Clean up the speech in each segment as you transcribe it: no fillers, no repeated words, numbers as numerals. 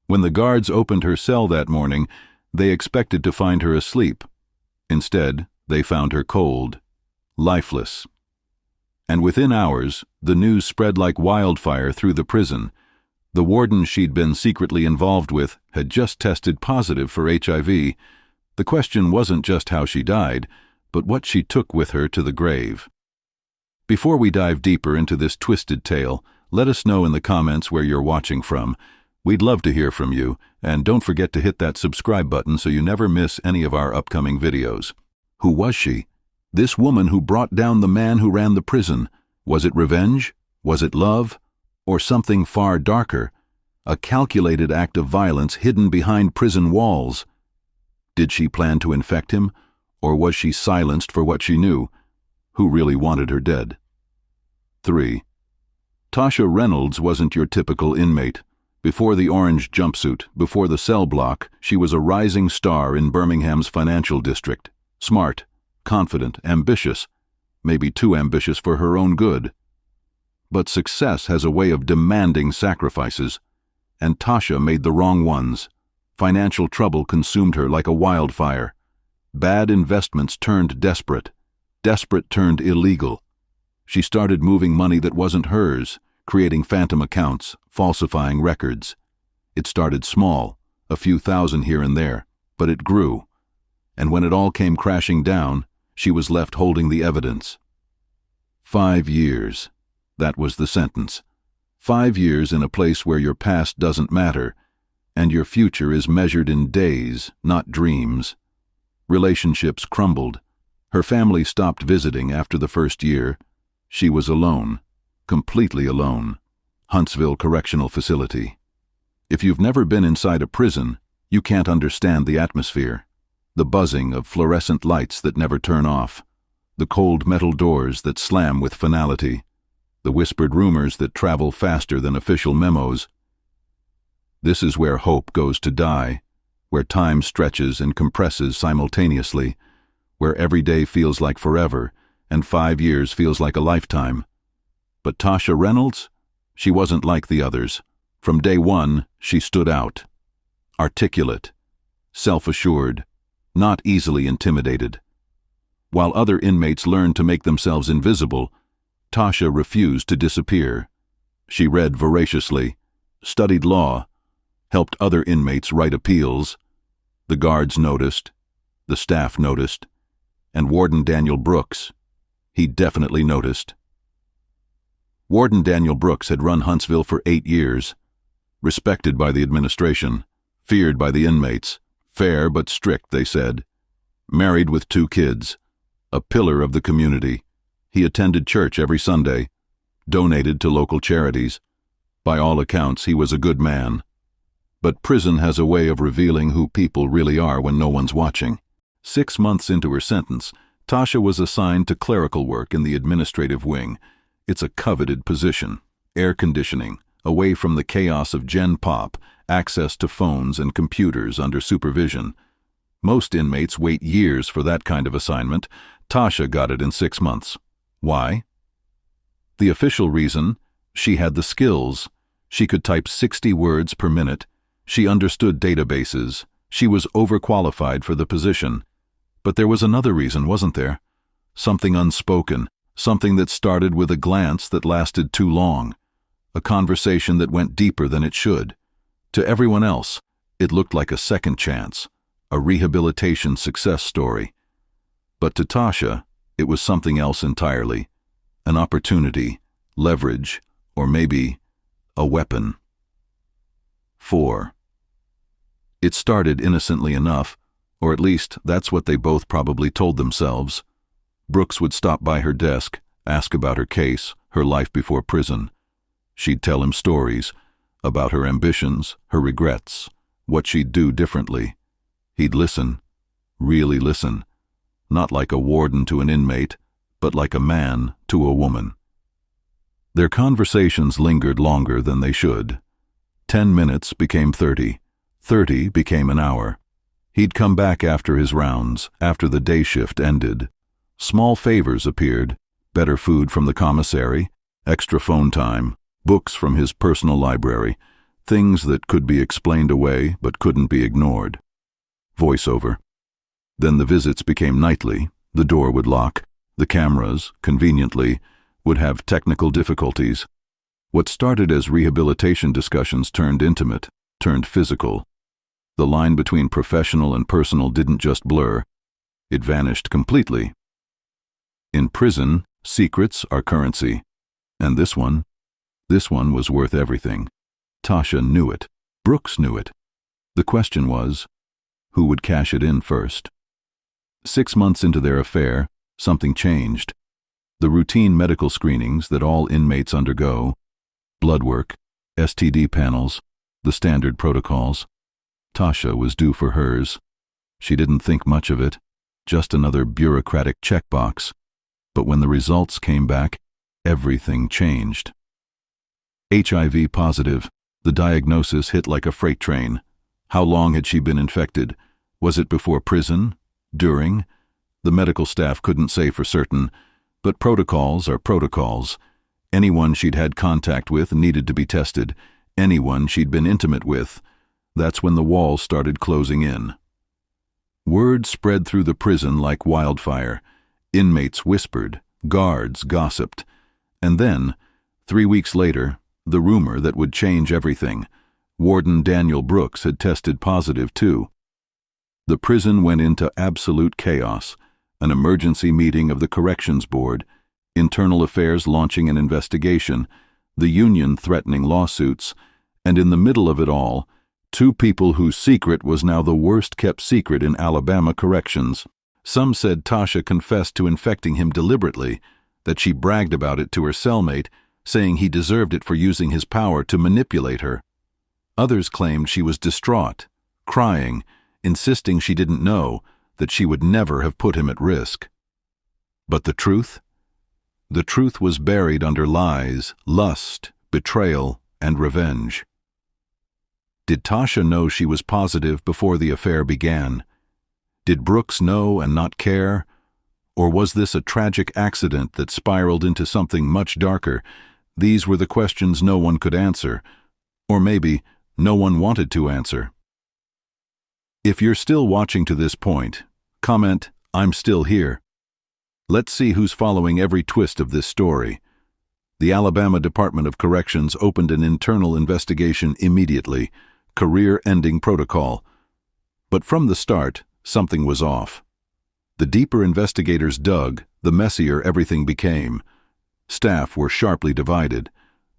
When the guards opened her cell that morning, they expected to find her asleep. Instead, they found her cold, lifeless. And within hours, the news spread like wildfire through the prison. The warden she'd been secretly involved with had just tested positive for HIV. The question wasn't just how she died, but what she took with her to the grave. Before we dive deeper into this twisted tale, let us know in the comments where you're watching from. We'd love to hear from you, and don't forget to hit that subscribe button so you never miss any of our upcoming videos. Who was she? This woman who brought down the man who ran the prison. Was it revenge? Was it love? Or something far darker? A calculated act of violence hidden behind prison walls? Did she plan to infect him? Or was she silenced for what she knew? Who really wanted her dead? 3. Tasha Reynolds wasn't your typical inmate. Before the orange jumpsuit, before the cell block, she was a rising star in Birmingham's financial district. Smart, confident, ambitious, maybe too ambitious for her own good. But success has a way of demanding sacrifices, and Tasha made the wrong ones. Financial trouble consumed her like a wildfire. Bad investments turned desperate. Desperate turned illegal. She started moving money that wasn't hers, creating phantom accounts, falsifying records. It started small, a few thousand here and there, but it grew. And when it all came crashing down, she was left holding the evidence. 5 years. That was the sentence. 5 years in a place where your past doesn't matter, and your future is measured in days, not dreams. Relationships crumbled. Her family stopped visiting after the first year. She was alone, completely alone. Huntsville Correctional Facility. If you've never been inside a prison, you can't understand the atmosphere. The buzzing of fluorescent lights that never turn off. The cold metal doors that slam with finality. The whispered rumors that travel faster than official memos. This is where hope goes to die, where time stretches and compresses simultaneously, where every day feels like forever, and 5 years feels like a lifetime. But Tasha Reynolds? She wasn't like the others. From day one, she stood out. Articulate, self-assured, not easily intimidated. While other inmates learned to make themselves invisible, Tasha refused to disappear. She read voraciously, studied law, helped other inmates write appeals. The guards noticed, the staff noticed, and Warden Daniel Brooks, he definitely noticed. Warden Daniel Brooks had run Huntsville for 8 years, respected by the administration, feared by the inmates, fair but strict, they said, married with 2 kids, a pillar of the community. He attended church every Sunday, donated to local charities. By all accounts, he was a good man. But prison has a way of revealing who people really are when no one's watching. 6 months into her sentence, Tasha was assigned to clerical work in the administrative wing. It's a coveted position. Air conditioning, away from the chaos of Gen Pop, access to phones and computers under supervision. Most inmates wait years for that kind of assignment. Tasha got it in 6 months. Why? The official reason: she had the skills. She could type 60 words per minute. She understood databases. She was overqualified for the position. But there was another reason, wasn't there? Something unspoken, something that started with a glance that lasted too long, a conversation that went deeper than it should. To everyone else, it looked like a second chance, a rehabilitation success story. But to Tasha, it was something else entirely, an opportunity, leverage, or maybe a weapon. 4. It started innocently enough, or at least that's what they both probably told themselves. Brooks would stop by her desk, ask about her case, her life before prison. She'd tell him stories about her ambitions, her regrets, what she'd do differently. He'd listen, really listen, not like a warden to an inmate, but like a man to a woman. Their conversations lingered longer than they should. 10 minutes became 30. 30 became an hour. He'd come back after his rounds, after the day shift ended. Small favors appeared: better food from the commissary, extra phone time, books from his personal library. Things that could be explained away but couldn't be ignored. Voiceover. Then the visits became nightly. The door would lock. The cameras, conveniently, would have technical difficulties. What started as rehabilitation discussions turned intimate, turned physical. The line between professional and personal didn't just blur. It vanished completely. In prison, secrets are currency. And this one was worth everything. Tasha knew it. Brooks knew it. The question was, who would cash it in first? 6 months into their affair, something changed. The routine medical screenings that all inmates undergo, blood work, STD panels, the standard protocols. Tasha was due for hers. She didn't think much of it, just another bureaucratic checkbox. But when the results came back, everything changed. HIV positive. The diagnosis hit like a freight train. How long had she been infected? Was it before prison? During? The medical staff couldn't say for certain, but protocols are protocols. Anyone she'd had contact with needed to be tested. Anyone she'd been intimate with. That's when the walls started closing in. Word spread through the prison like wildfire. Inmates whispered, guards gossiped. And then, 3 weeks later, the rumor that would change everything. Warden Daniel Brooks had tested positive too. The prison went into absolute chaos. An emergency meeting of the Corrections Board, Internal Affairs launching an investigation, the union threatening lawsuits, and in the middle of it all, 2 people whose secret was now the worst-kept secret in Alabama corrections. Some said Tasha confessed to infecting him deliberately, that she bragged about it to her cellmate, saying he deserved it for using his power to manipulate her. Others claimed she was distraught, crying, insisting she didn't know, that she would never have put him at risk. But the truth? The truth was buried under lies, lust, betrayal, and revenge. Did Tasha know she was positive before the affair began? Did Brooks know and not care? Or was this a tragic accident that spiraled into something much darker? These were the questions no one could answer. Or maybe no one wanted to answer. If you're still watching to this point, comment, "I'm still here." Let's see who's following every twist of this story. The Alabama Department of Corrections opened an internal investigation immediately, career-ending protocol. But from the start, something was off. The deeper investigators dug, the messier everything became. Staff were sharply divided.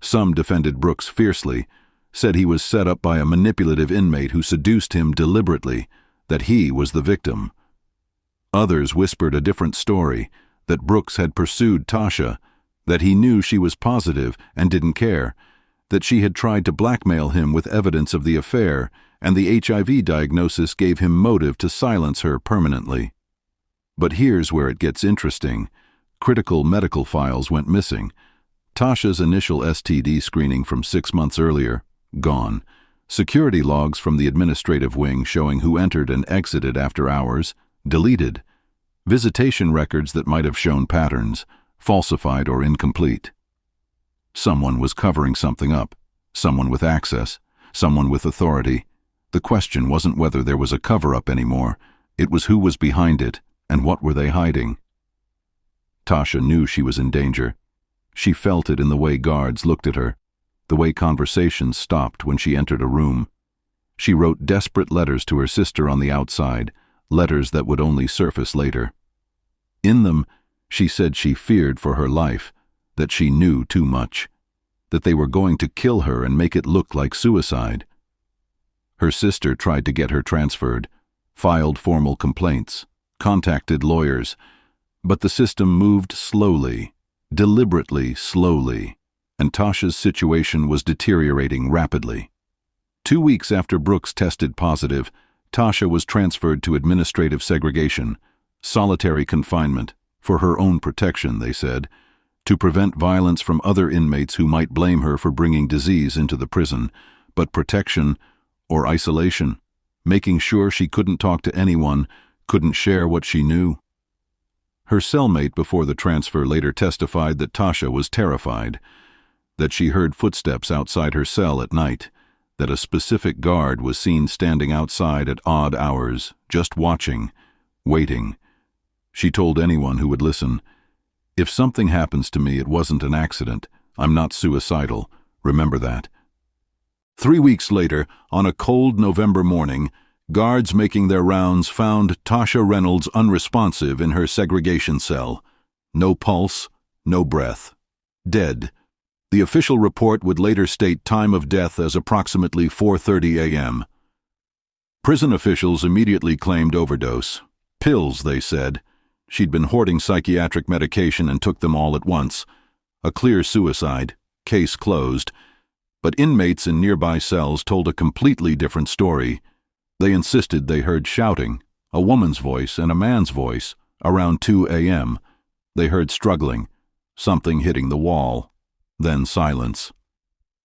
Some defended Brooks fiercely, said he was set up by a manipulative inmate who seduced him deliberately, that he was the victim. Others whispered a different story, that Brooks had pursued Tasha, that he knew she was positive and didn't care, that she had tried to blackmail him with evidence of the affair, and the HIV diagnosis gave him motive to silence her permanently. But here's where it gets interesting. Critical medical files went missing. Tasha's initial STD screening from 6 months earlier, gone. Security logs from the administrative wing showing who entered and exited after hours, deleted. Visitation records that might have shown patterns, falsified or incomplete. Someone was covering something up, someone with access, someone with authority. The question wasn't whether there was a cover-up anymore, it was who was behind it and what were they hiding. Tasha knew she was in danger. She felt it in the way guards looked at her, the way conversations stopped when she entered a room. She wrote desperate letters to her sister on the outside, letters that would only surface later. In them, she said she feared for her life, that she knew too much, that they were going to kill her and make it look like suicide. Her sister tried to get her transferred, filed formal complaints, contacted lawyers, but the system moved slowly, deliberately slowly, and Tasha's situation was deteriorating rapidly. 2 weeks after Brooks tested positive, Tasha was transferred to administrative segregation, solitary confinement, for her own protection, they said, to prevent violence from other inmates who might blame her for bringing disease into the prison, but protection or isolation, making sure she couldn't talk to anyone, couldn't share what she knew. Her cellmate before the transfer later testified that Tasha was terrified, that she heard footsteps outside her cell at night, that a specific guard was seen standing outside at odd hours, just watching, waiting. She told anyone who would listen, "If something happens to me, it wasn't an accident. I'm not suicidal. Remember that." 3 weeks later, on a cold November morning, guards making their rounds found Tasha Reynolds unresponsive in her segregation cell. No pulse, no breath. Dead. The official report would later state time of death as approximately 4:30 a.m. Prison officials immediately claimed overdose. Pills, they said. She'd been hoarding psychiatric medication and took them all at once. A clear suicide. Case closed. But inmates in nearby cells told a completely different story. They insisted they heard shouting, a woman's voice and a man's voice, around 2 a.m. They heard struggling, something hitting the wall, then silence.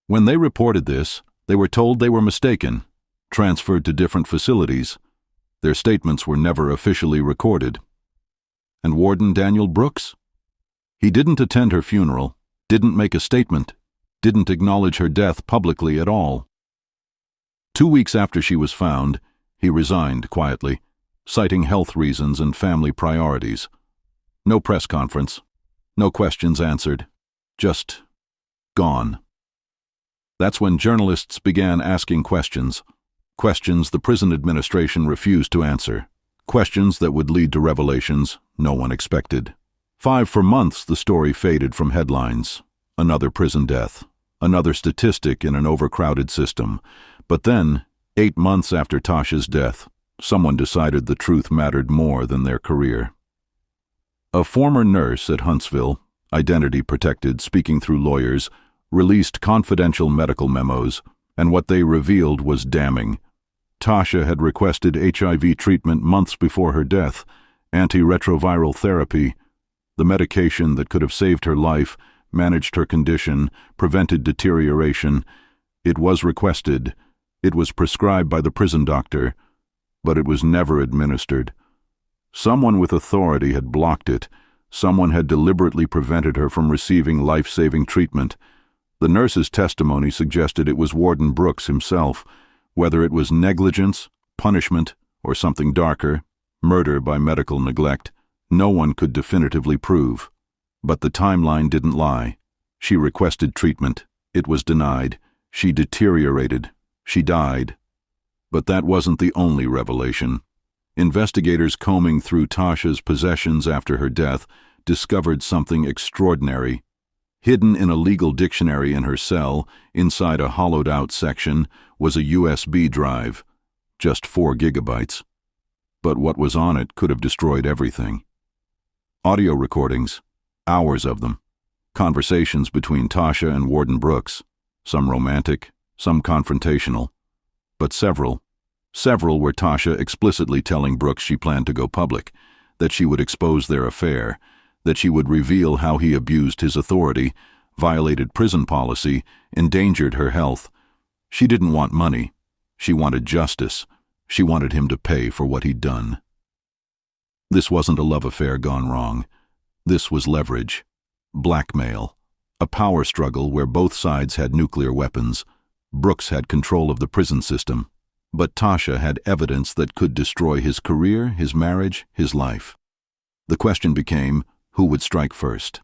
When they reported this, they were told they were mistaken, transferred to different facilities. Their statements were never officially recorded. And Warden Daniel Brooks? He didn't attend her funeral, didn't make a statement, didn't acknowledge her death publicly at all. 2 weeks after she was found, he resigned quietly, citing health reasons and family priorities. No press conference, no questions answered, just gone. That's when journalists began asking questions the prison administration refused to answer, questions that would lead to revelations no one expected. For months the story faded from headlines. Another prison death, another statistic in an overcrowded system. But then, 8 months after Tasha's death, someone decided the truth mattered more than their career. A former nurse at Huntsville, identity protected, speaking through lawyers, released confidential medical memos, and what they revealed was damning. Tasha had requested HIV treatment months before her death, antiretroviral therapy. The medication that could have saved her life, managed her condition, prevented deterioration. It was requested. It was prescribed by the prison doctor, but it was never administered. Someone with authority had blocked it. Someone had deliberately prevented her from receiving life-saving treatment. The nurse's testimony suggested it was Warden Brooks himself. Whether it was negligence, punishment, or something darker, murder by medical neglect, no one could definitively prove. But the timeline didn't lie. She requested treatment. It was denied. She deteriorated. She died. But that wasn't the only revelation. Investigators combing through Tasha's possessions after her death discovered something extraordinary. Hidden in a legal dictionary in her cell, inside a hollowed-out section, was a USB drive. Just 4 gigabytes. But what was on it could have destroyed everything. Audio recordings, hours of them. Conversations between Tasha and Warden Brooks, some romantic, some confrontational. But several where Tasha explicitly telling Brooks she planned to go public, that she would expose their affair, that she would reveal how he abused his authority, violated prison policy, endangered her health. She didn't want money. She wanted justice. She wanted him to pay for what he'd done. This wasn't a love affair gone wrong. This was leverage, blackmail, a power struggle where both sides had nuclear weapons. Brooks had control of the prison system, but Tasha had evidence that could destroy his career, his marriage, his life. The question became, who would strike first?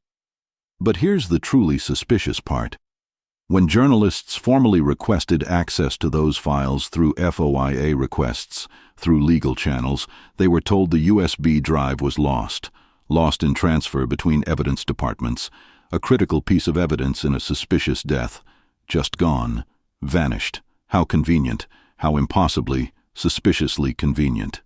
But here's the truly suspicious part. When journalists formally requested access to those files through FOIA requests, through legal channels, they were told the USB drive was lost in transfer between evidence departments, a critical piece of evidence in a suspicious death, just gone, vanished. How convenient, how impossibly, suspiciously convenient.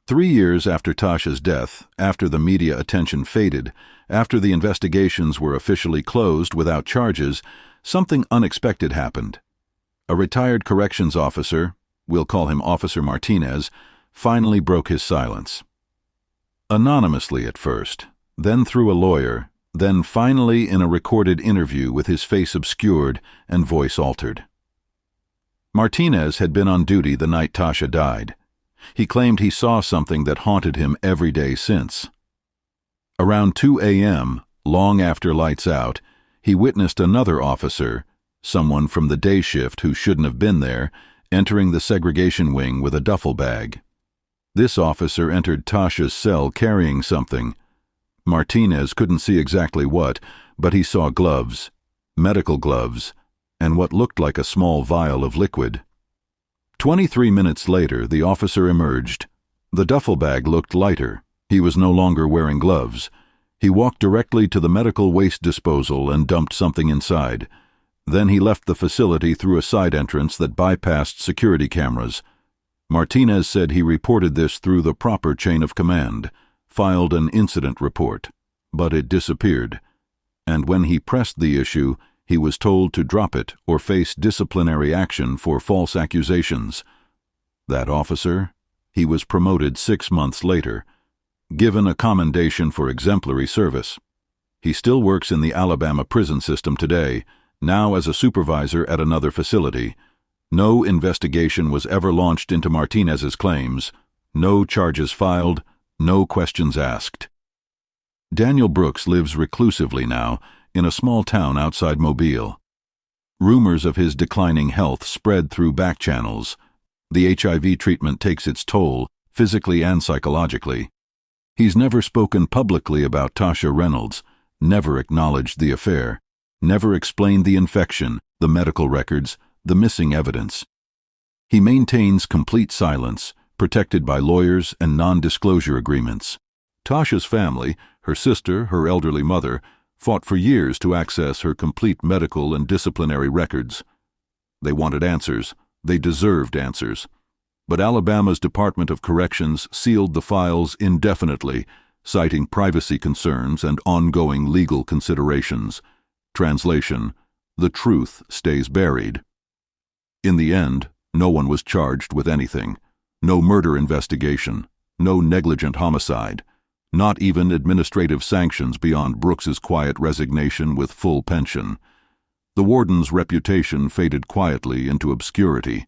3 years after Tasha's death, after the media attention faded, after the investigations were officially closed without charges, something unexpected happened. A retired corrections officer, we'll call him Officer Martinez, finally broke his silence. Anonymously at first, then through a lawyer, then finally in a recorded interview with his face obscured and voice altered. Martinez had been on duty the night Tasha died. He claimed he saw something that haunted him every day since. Around 2 a.m., long after lights out, he witnessed another officer, Someone from the day shift who shouldn't have been there, entering the segregation wing with a duffel bag. This officer entered Tasha's cell carrying something. Martinez couldn't see exactly what, but he saw gloves, medical gloves, and what looked like a small vial of liquid. 23 minutes later, the officer emerged. The duffel bag looked lighter. He was no longer wearing gloves. He walked directly to the medical waste disposal and dumped something inside. Then he left the facility through a side entrance that bypassed security cameras. Martinez said he reported this through the proper chain of command, filed an incident report, but it disappeared. And when he pressed the issue, he was told to drop it or face disciplinary action for false accusations. That officer? He was promoted 6 months later, given a commendation for exemplary service. He still works in the Alabama prison system today, now as a supervisor at another facility. No investigation was ever launched into Martinez's claims, no charges filed, no questions asked. Daniel Brooks lives reclusively now in a small town outside Mobile. Rumors of his declining health spread through back channels. The HIV treatment takes its toll, physically and psychologically. He's never spoken publicly about Tasha Reynolds, never acknowledged the affair, never explained the infection, the medical records, the missing evidence. He maintains complete silence, protected by lawyers and non-disclosure agreements. Tasha's family, her sister, her elderly mother, fought for years to access her complete medical and disciplinary records. They wanted answers. They deserved answers. But Alabama's Department of Corrections sealed the files indefinitely, citing privacy concerns and ongoing legal considerations. Translation: the truth stays buried. In the end, no one was charged with anything. No murder investigation, no negligent homicide, not even administrative sanctions beyond Brooks's quiet resignation with full pension. The warden's reputation faded quietly into obscurity,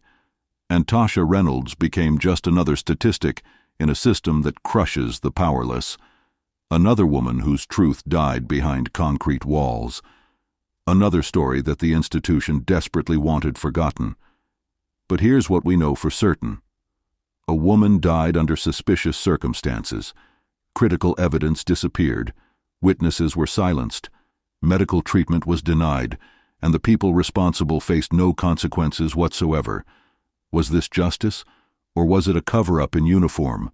and Tasha Reynolds became just another statistic in a system that crushes the powerless. Another woman whose truth died behind concrete walls. Another story that the institution desperately wanted forgotten. But here's what we know for certain. A woman died under suspicious circumstances. Critical evidence disappeared. Witnesses were silenced. Medical treatment was denied, and the people responsible faced no consequences whatsoever. Was this justice, or was it a cover-up in uniform?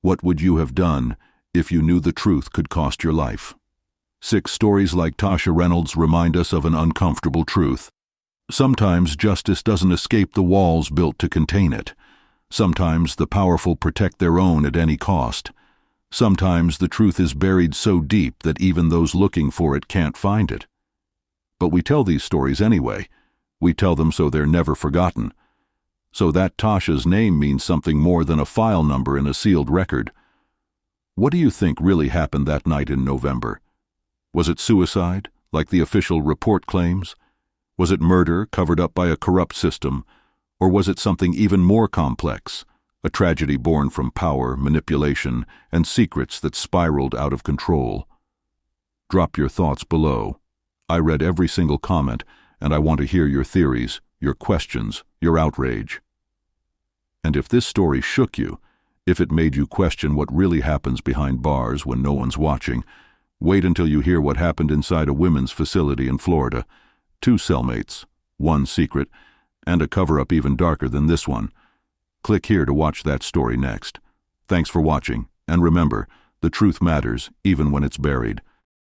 What would you have done if you knew the truth could cost your life? 6 stories like Tasha Reynolds remind us of an uncomfortable truth. Sometimes justice doesn't escape the walls built to contain it. Sometimes the powerful protect their own at any cost. Sometimes the truth is buried so deep that even those looking for it can't find it. But we tell these stories anyway. We tell them so they're never forgotten. So that Tasha's name means something more than a file number in a sealed record. What do you think really happened that night in November? Was it suicide, like the official report claims? Was it murder covered up by a corrupt system? Or was it something even more complex, a tragedy born from power, manipulation, and secrets that spiraled out of control? Drop your thoughts below. I read every single comment, and I want to hear your theories, your questions, your outrage. And if this story shook you, if it made you question what really happens behind bars when no one's watching, wait until you hear what happened inside a women's facility in Florida. 2 cellmates, 1 secret, and a cover-up even darker than this one. Click here to watch that story next. Thanks for watching, and remember, the truth matters even when it's buried.